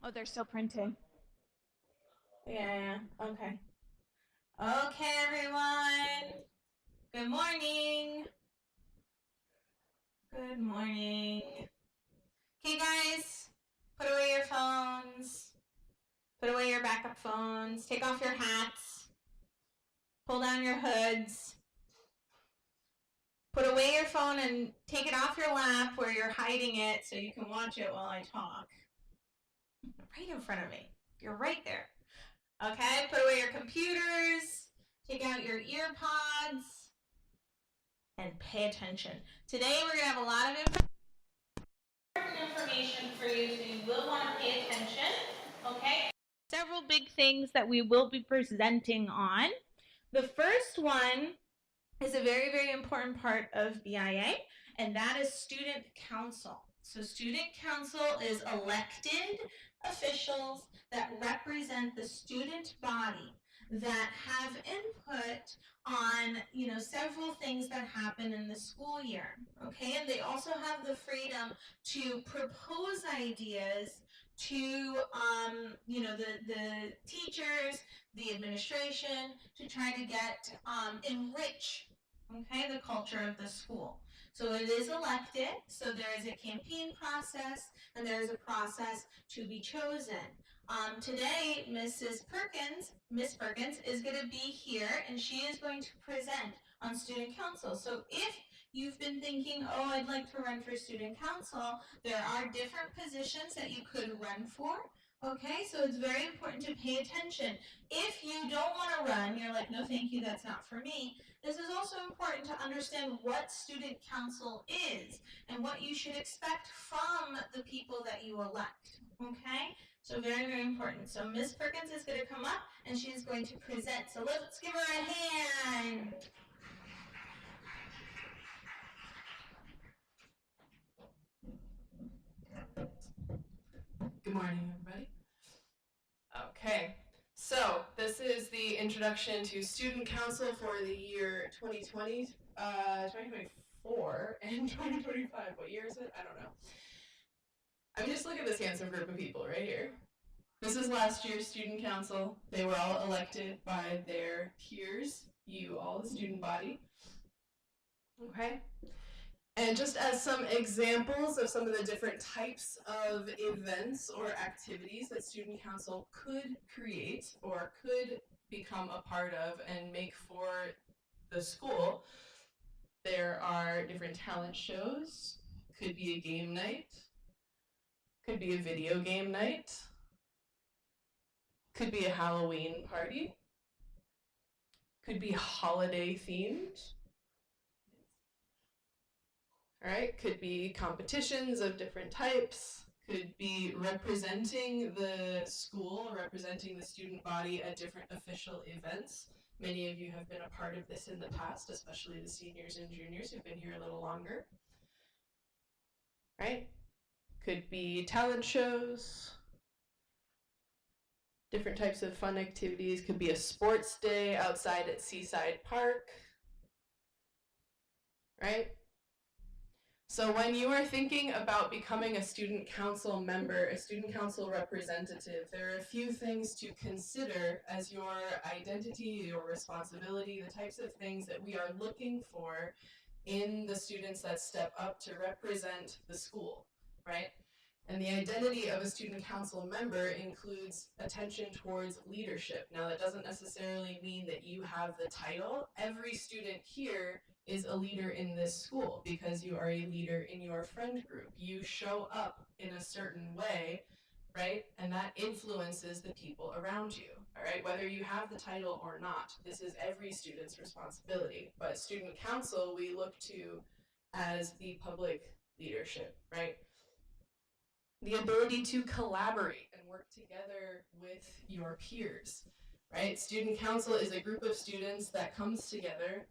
Oh, they're still printing. Yeah, okay. Okay, everyone. Good morning. Good morning. Okay, guys, put away your phones. Put away your backup phones. Take off your hats. Pull down your hoods. Put away your phone and take it off your lap where you're hiding it so you can watch it while I talk. Right in front of me. You're right there. Okay, put away your computers. Take out your ear pods. And pay attention. Today we're going to have a lot of information for you, so you will want to pay attention. Okay? Several big things that we will be presenting on. The first one is a very, very important part of BIA, and that is student council. So student council is elected officials that represent the student body that have input on, several things that happen in the school year. Okay, and they also have the freedom to propose ideas to, the teachers, the administration, to try to get enrich, okay, the culture of the school. So it is elected, so there is a campaign process, and there is a process to be chosen. Today, Miss Perkins, is going to be here, and she is going to present on student council. So if you've been thinking, oh, I'd like to run for student council, there are different positions that you could run for. Okay, so it's very important to pay attention. If you don't want to run, you're like, no, thank you, that's not for me. This is also important to understand what student council is and what you should expect from the people that you elect. Okay? So very, very important. So Miss Perkins is going to come up and she's going to present. So let's give her a hand. Good morning, everybody. Okay, so this is the introduction to Student Council for the year 2020, 2024, and 2025. What year is it? I don't know. I mean, just look at this handsome group of people right here. This is last year's Student Council. They were all elected by their peers, you, all the student body. Okay. And just as some examples of some of the different types of events or activities that Student Council could create or could become a part of and make for the school, there are different talent shows, could be a game night, could be a video game night, could be a Halloween party, could be holiday themed. All right, could be competitions of different types, could be representing the school, representing the student body at different official events. Many of you have been a part of this in the past, especially the seniors and juniors who've been here a little longer. Right? Could be talent shows, different types of fun activities. Could be a sports day outside at Seaside Park. Right? So when you are thinking about becoming a student council member, a student council representative, there are a few things to consider as your identity, your responsibility, the types of things that we are looking for in the students that step up to represent the school, right? And the identity of a student council member includes attention towards leadership. Now, that doesn't necessarily mean that you have the title. Every student here is a leader in this school because you are a leader in your friend group. You show up in a certain way, right? And that influences the people around you, all right? Whether you have the title or not, this is every student's responsibility. But student council, we look to as the public leadership, right? The ability to collaborate and work together with your peers, right? Student council is a group of students that comes together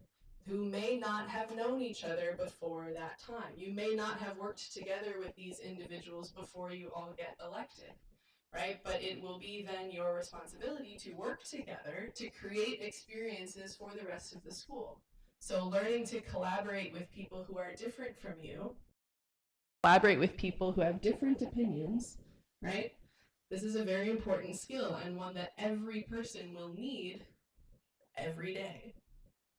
who may not have known each other before that time. You may not have worked together with these individuals before you all get elected, right? But it will be then your responsibility to work together to create experiences for the rest of the school. So learning to collaborate with people who are different from you, collaborate with people who have different opinions, right? This is a very important skill and one that every person will need every day,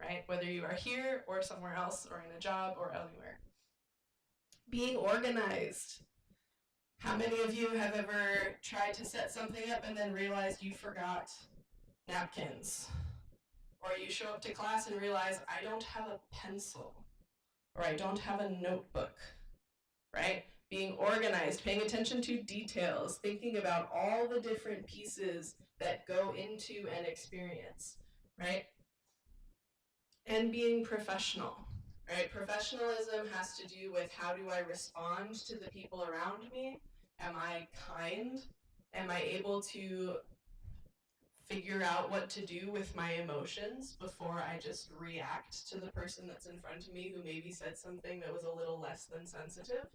right? Whether you are here or somewhere else or in a job or anywhere. Being organized. How many of you have ever tried to set something up and then realized you forgot napkins? Or you show up to class and realize, I don't have a pencil, or I don't have a notebook, right? Being organized, paying attention to details, thinking about all the different pieces that go into an experience, right? And being professional, right? Professionalism has to do with how do I respond to the people around me? Am I kind? Am I able to figure out what to do with my emotions before I just react to the person that's in front of me who maybe said something that was a little less than sensitive,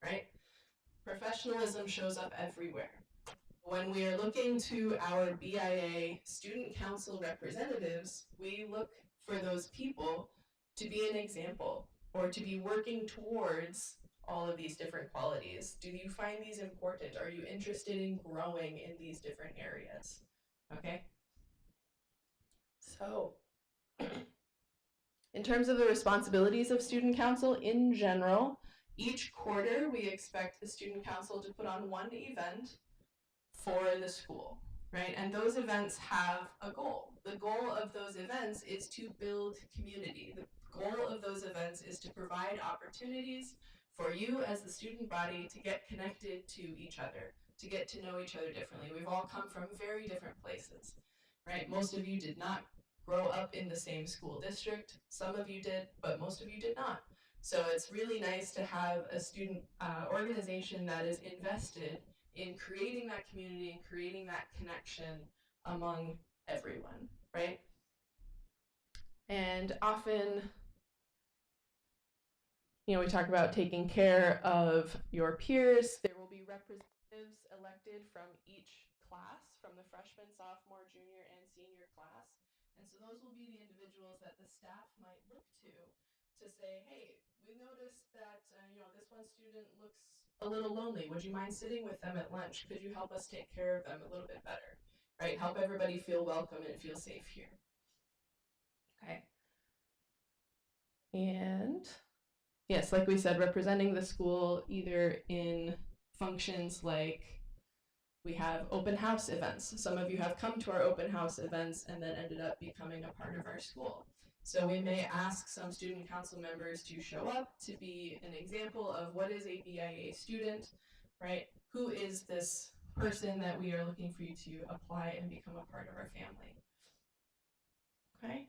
right? Professionalism shows up everywhere. When we are looking to our BIA student council representatives, we look for those people to be an example or to be working towards all of these different qualities. Do you find these important? Are you interested in growing in these different areas? Okay. So, in terms of the responsibilities of student council in general, each quarter we expect the student council to put on one event for the school, right? And those events have a goal. The goal of those events is to build community. The goal of those events is to provide opportunities for you as the student body to get connected to each other, to get to know each other differently. We've all come from very different places, right? Most of you did not grow up in the same school district. Some of you did, but most of you did not. So it's really nice to have a student organization that is invested in creating that community and creating that connection among everyone, right? And often, you know, we talk about taking care of your peers. There will be representatives elected from each class, from the freshman, sophomore, junior, and senior class. And so those will be the individuals that the staff might look to say, hey, we noticed that, this one student looks a little lonely. Would you mind sitting with them at lunch? Could you help us take care of them a little bit better, right? Help everybody feel welcome and feel safe here. Okay. And yes, like we said, representing the school either in functions like we have open house events. Some of you have come to our open house events and then ended up becoming a part of our school. So we may ask some student council members to show up to be an example of what is a BIA student, right? Who is this person that we are looking for you to apply and become a part of our family? Okay.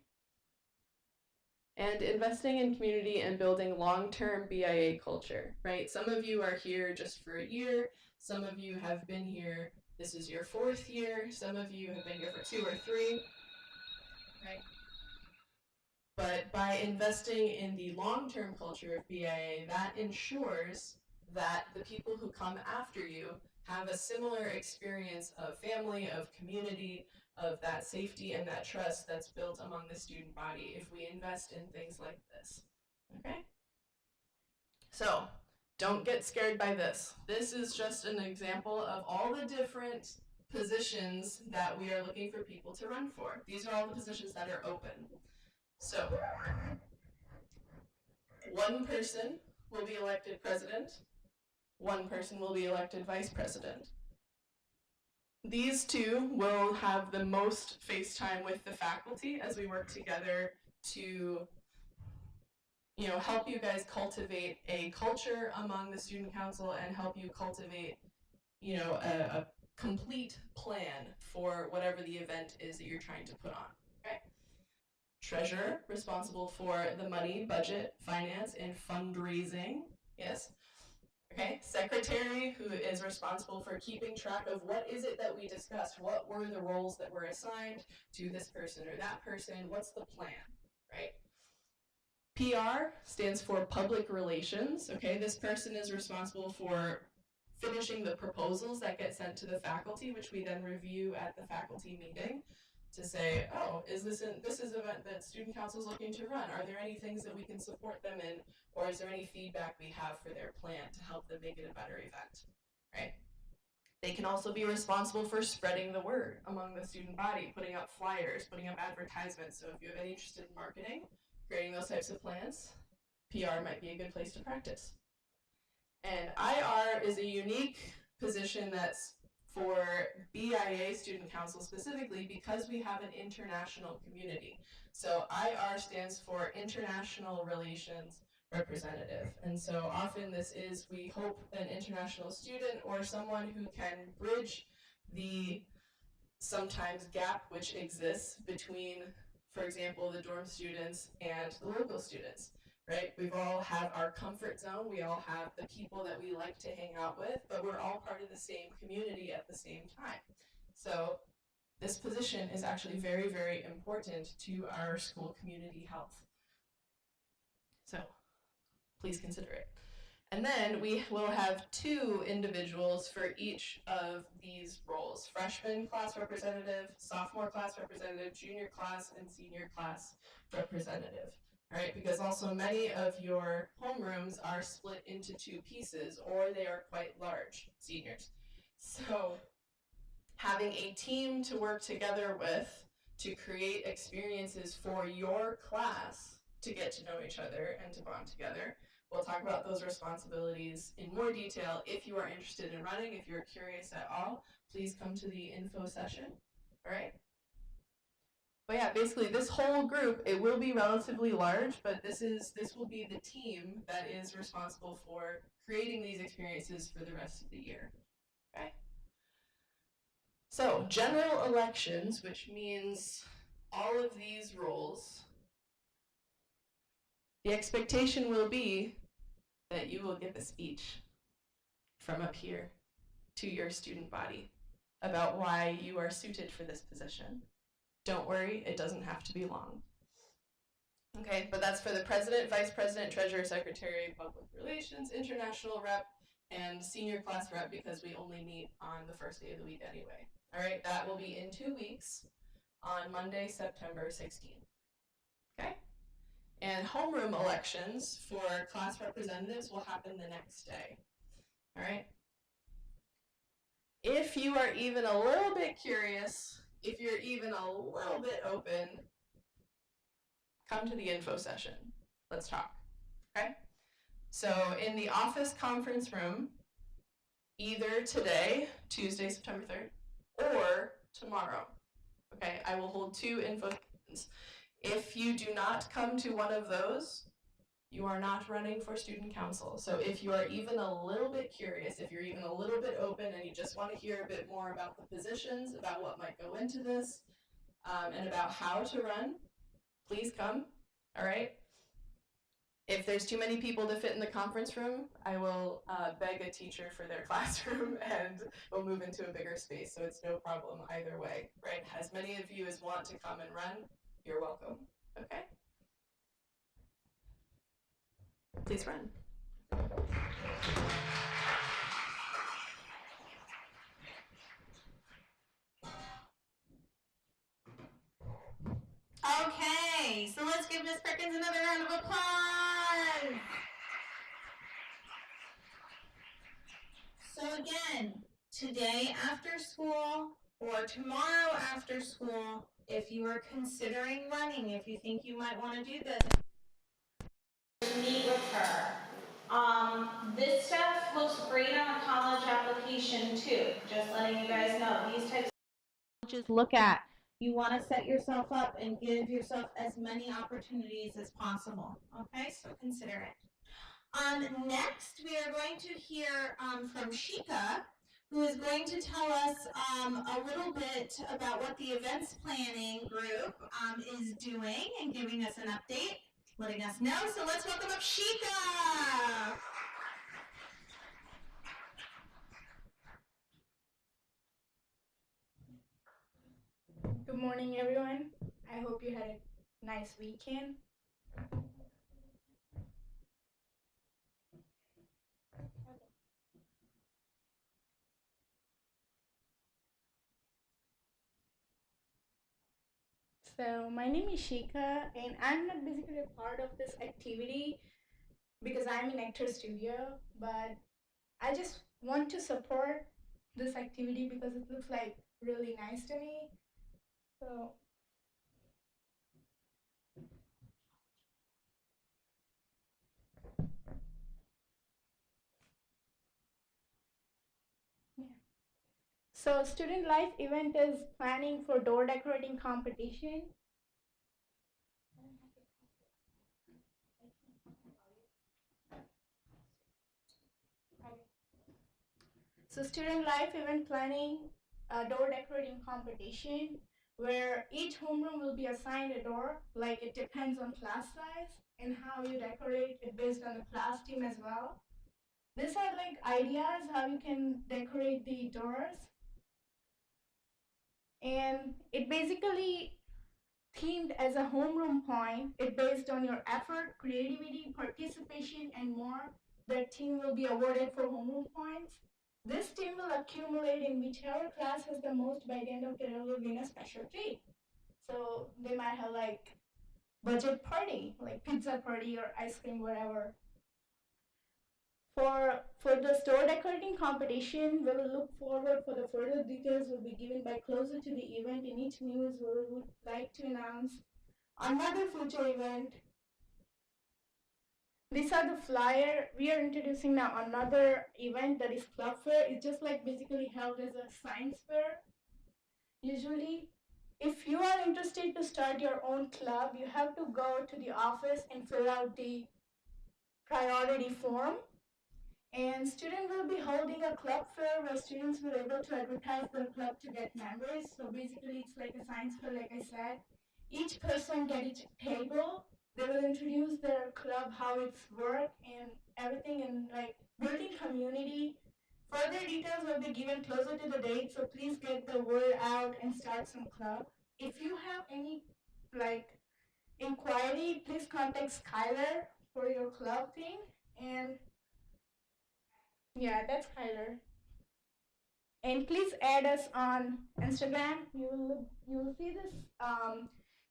And investing in community and building long-term BIA culture, right? Some of you are here just for a year. Some of you have been here, this is your 4th year. Some of you have been here for 2 or 3, right? But by investing in the long-term culture of BIA, that ensures that the people who come after you have a similar experience of family, of community, of that safety and that trust that's built among the student body if we invest in things like this, okay? So, don't get scared by this. This is just an example of all the different positions that we are looking for people to run for. These are all the positions that are open. So, one person will be elected president, one person will be elected vice president. These two will have the most face time with the faculty as we work together to, help you guys cultivate a culture among the student council and help you cultivate, a complete plan for whatever the event is that you're trying to put on. Okay? Treasurer, responsible for the money, budget, finance, and fundraising. Yes. Okay, secretary, who is responsible for keeping track of what is it that we discussed, what were the roles that were assigned to this person or that person, what's the plan, right? PR stands for public relations, okay? This person is responsible for finishing the proposals that get sent to the faculty, which we then review at the faculty meeting to say, oh, this is an event that student council is looking to run. Are there any things that we can support them in, or is there any feedback we have for their plan to help them make it a better event, right? They can also be responsible for spreading the word among the student body, putting up flyers, putting up advertisements. So if you have any interest in marketing, creating those types of plans, PR might be a good place to practice. And IR is a unique position that's for BIA Student Council specifically because we have an international community. So IR stands for International Relations Representative. And so often this is, we hope, an international student or someone who can bridge the sometimes gap which exists between, for example, the dorm students and the local students. Right? We've all have our comfort zone. We all have the people that we like to hang out with, but we're all part of the same community at the same time. So this position is actually very, very important to our school community health. So please consider it. And then we will have 2 individuals for each of these roles: freshman class representative, sophomore class representative, junior class, and senior class representative. Right, because also many of your homerooms are split into 2 pieces, or they are quite large, seniors. So having a team to work together with to create experiences for your class to get to know each other and to bond together. We'll talk about those responsibilities in more detail. If you are interested in running, if you're curious at all, please come to the info session, all right? But yeah, basically this whole group, it will be relatively large, but this will be the team that is responsible for creating these experiences for the rest of the year, okay? So general elections, which means all of these roles, the expectation will be that you will give a speech from up here to your student body about why you are suited for this position. Don't worry, it doesn't have to be long. Okay, but that's for the president, vice president, treasurer, secretary, public relations, international rep, and senior class rep, because we only meet on the first day of the week anyway. All right, that will be in 2 weeks on Monday, September 16th. Okay? And homeroom elections for class representatives will happen the next day. All right? If you are even a little bit curious, if you're even a little bit open, come to the info session. Let's talk, okay? So in the office conference room, either today, Tuesday, September 3rd, or tomorrow, okay? I will hold 2 info sessions. If you do not come to one of those, you are not running for student council. So if you are even a little bit curious, if you're even a little bit open and you just want to hear a bit more about the positions, about what might go into this, and about how to run, please come, all right? If there's too many people to fit in the conference room, I will beg a teacher for their classroom and we'll move into a bigger space, so it's no problem either way, right? As many of you as want to come and run, you're welcome, okay? Please run. Okay, so let's give Ms. Perkins another round of applause. So again, today after school or tomorrow after school, if you are considering running, if you think you might want to do this, meet with her. This stuff looks great on a college application too. Just letting you guys know, these types of colleges look at. You want to set yourself up and give yourself as many opportunities as possible. Okay, so consider it. Next, we are going to hear from Shika, who is going to tell us a little bit about what the events planning group is doing and giving us an update, letting us know. So let's welcome up Shika. Good morning, everyone. I hope you had a nice weekend. So my name is Shika, and I'm not basically a part of this activity because I'm in Actor Studio, but I just want to support this activity because it looks like really nice to me. So yeah. So Student Life event is planning for door decorating competition. So Student Life event planning a door decorating competition where each homeroom will be assigned a door, like it depends on class size and how you decorate it based on the class team as well. These are like ideas how you can decorate the doors. And it basically themed as a homeroom point. It based on your effort, creativity, participation, and more. The team will be awarded for homeroom points. This team will accumulate in whichever class has the most. By the end of the year will win a special treat. So they might have like budget party, like pizza party or ice cream, whatever. For the store decorating competition, we will look forward for the further details will be given by closer to the event. In each news, we would like to announce another future event. These are the flyer. We are introducing now another event that is club fair. It's just like basically held as a science fair. Usually, if you are interested to start your own club, you have to go to the office and fill out the priority form. And students will be holding a club fair where students will be able to advertise their club to get members. So basically it's like a science fair, like I said. Each person get each table. They will introduce their club, how it's work and everything, and like building community. Further details will be given closer to the date, so please get the word out and start some club. If you have any like inquiry, please contact Skylar for your club thing. And yeah, that's Kyler. And please add us on Instagram. You will see this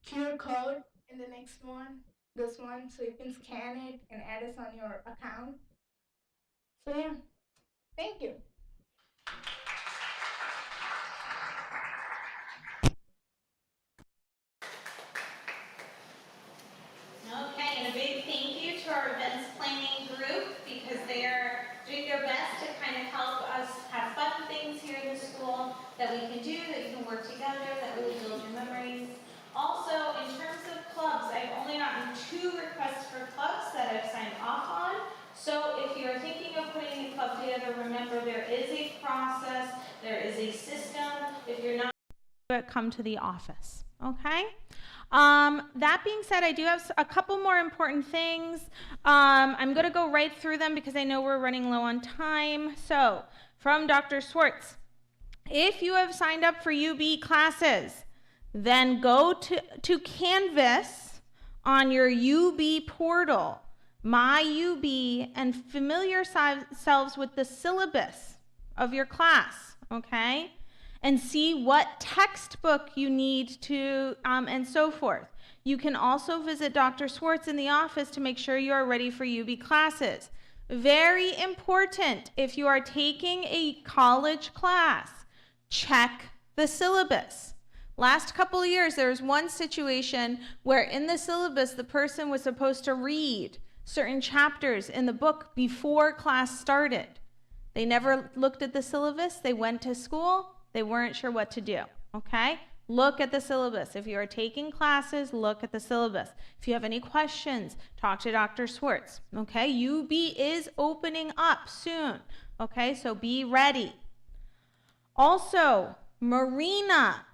QR code in the next one, this one, so you can scan it and add us on your account. So yeah, thank you. Okay, and a big thank you to our events planning group because they are doing their best to kind of help us have fun things here in the school that we can do, that you can work together, that really build your memories. Also, in terms of clubs, I've only gotten 2 requests for clubs that I've signed off on. So if you're thinking of putting a club together, remember there is a process, there is a system. If you're not, come to the office, okay? That being said, I do have a couple more important things. I'm going to go right through them because I know we're running low on time. So, from Dr. Swartz, if you have signed up for UB classes, then go to Canvas on your UB portal, My UB, and familiar yourselves with the syllabus of your class, okay? And see what textbook you need to, and so forth. You can also visit Dr. Swartz in the office to make sure you are ready for UB classes. Very important, if you are taking a college class, check the syllabus. Last couple of years, there was one situation where in the syllabus, the person was supposed to read certain chapters in the book before class started. They never looked at the syllabus. They went to school. They weren't sure what to do, okay? Look at the syllabus. If you are taking classes, look at the syllabus. If you have any questions, talk to Dr. Swartz, okay? UB is opening up soon, okay? So be ready. Also, Marina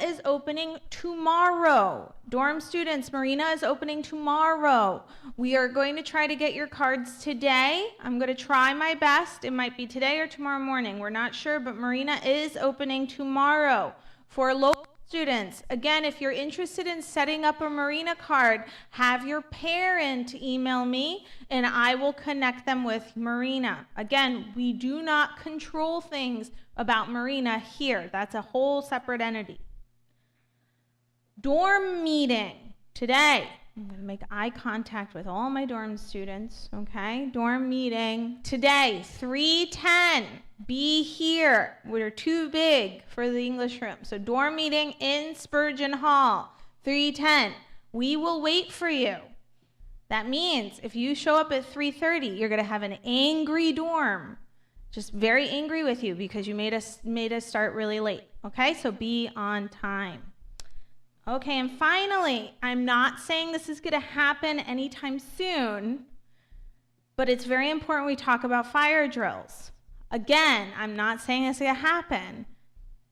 is opening tomorrow. Dorm students, Marina is opening tomorrow. We are going to try to get your cards today. I'm going to try my best. It might be today or tomorrow morning. We're not sure, but Marina is opening tomorrow. For local students, again, if you're interested in setting up a Marina card, have your parent email me and I will connect them with Marina. Again, we do not control things about Marina here. That's a whole separate entity. Dorm meeting today. I'm going to make eye contact with all my dorm students, okay? Dorm meeting today, 3:10. be here. We're too big for the English room. So dorm meeting in Spurgeon Hall, 310. We will wait for you. That means if you show up at 3:30, you're going to have an angry dorm. Just very angry with you because you made us start really late. Okay, so be on time. Okay, and finally, I'm not saying this is going to happen anytime soon, but it's very important we talk about fire drills. Again, I'm not saying it's going to happen,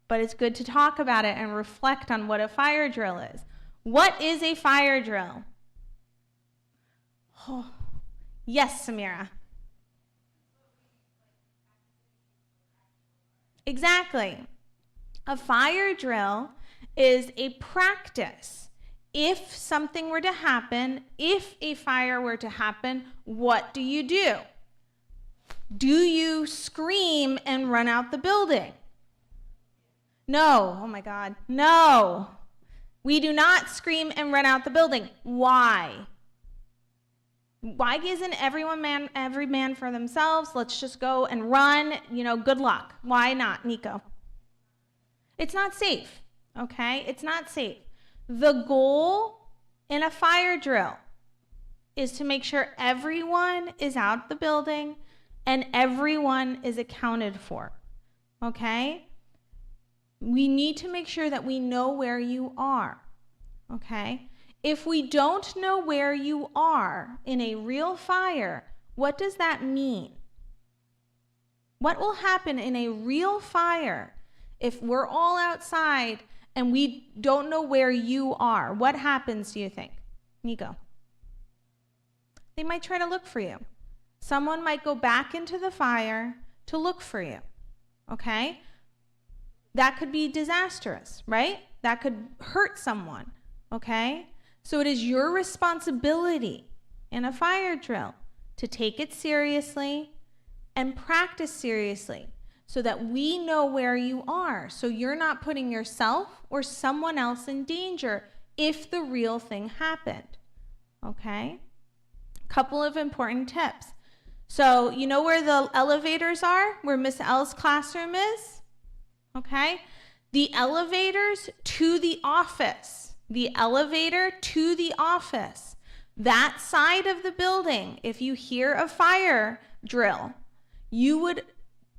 but it's good to talk about it and reflect on what a fire drill is. What is a fire drill? Oh, yes, Samira. Exactly. A fire drill is a practice. If something were to happen, if a fire were to happen, what do you do? Do you scream and run out the building? No. Oh my God. No. We do not scream and run out the building. Why? Why isn't every man for themselves? Let's just go and run. Good luck. Why not, Nico? It's not safe. Okay? It's not safe. The goal in a fire drill is to make sure everyone is out of the building and everyone is accounted for. Okay? We need to make sure that we know where you are. Okay? If we don't know where you are in a real fire, what does that mean? What will happen in a real fire if we're all outside and we don't know where you are? What happens, do you think? Nico? They might try to look for you. Someone might go back into the fire to look for you. Okay? That could be disastrous, right? That could hurt someone. Okay? So it is your responsibility in a fire drill to take it seriously and practice seriously so that we know where you are, so you're not putting yourself or someone else in danger if the real thing happened. Okay? Couple of important tips. So you know where the elevators are, where Miss L's classroom is? Okay? The elevators to the office. The elevator to the office. That side of the building, if you hear a fire drill, you would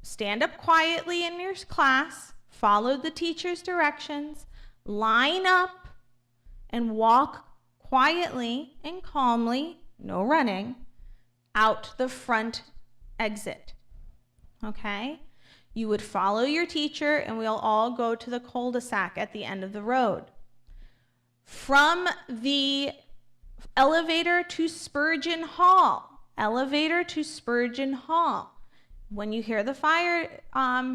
stand up quietly in your class, follow the teacher's directions, line up, and walk quietly and calmly, no running, out the front exit. Okay? You would follow your teacher, and we'll all go to the cul-de-sac at the end of the road. From the elevator to Spurgeon Hall, elevator to Spurgeon Hall. When you hear the fire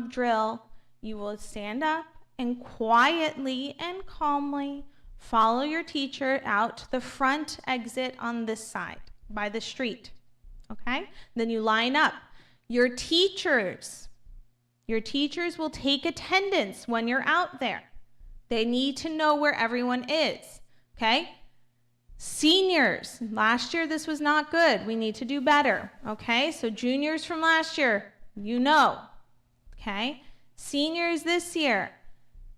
drill, you will stand up and quietly and calmly follow your teacher out the front exit on this side by the street. Okay? Then you line up. Your teachers will take attendance when you're out there. They need to know where everyone is. Okay? Seniors, last year this was not good. We need to do better. Okay? So juniors from last year, you know. Okay? Seniors this year,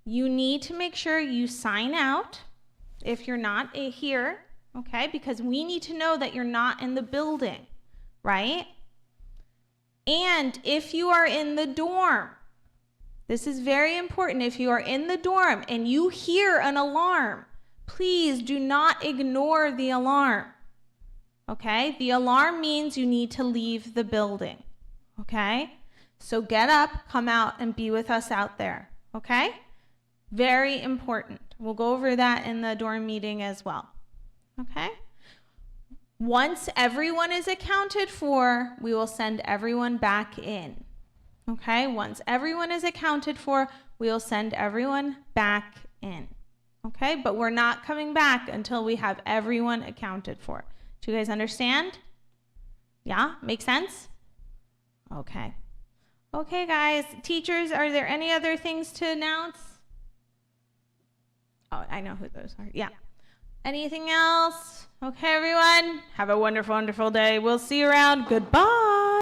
you need to make sure you sign out if you're not here. Okay? Because we need to know that you're not in the building. Right? And if you are in the dorm, this is very important. If you are in the dorm and you hear an alarm, please do not ignore the alarm. Okay? The alarm means you need to leave the building. Okay? So get up, come out, and be with us out there. Okay? Very important. We'll go over that in the dorm meeting as well. Okay? Once everyone is accounted for, we will send everyone back in. Okay? Once everyone is accounted for, we will send everyone back in. Okay? But we're not coming back until we have everyone accounted for. Do you guys understand? Yeah? Make sense? Okay. Okay, guys. Teachers, are there any other things to announce? Oh, I know who those are. Yeah. Anything else? Okay, everyone. Have a wonderful, wonderful day. We'll see you around. Goodbye.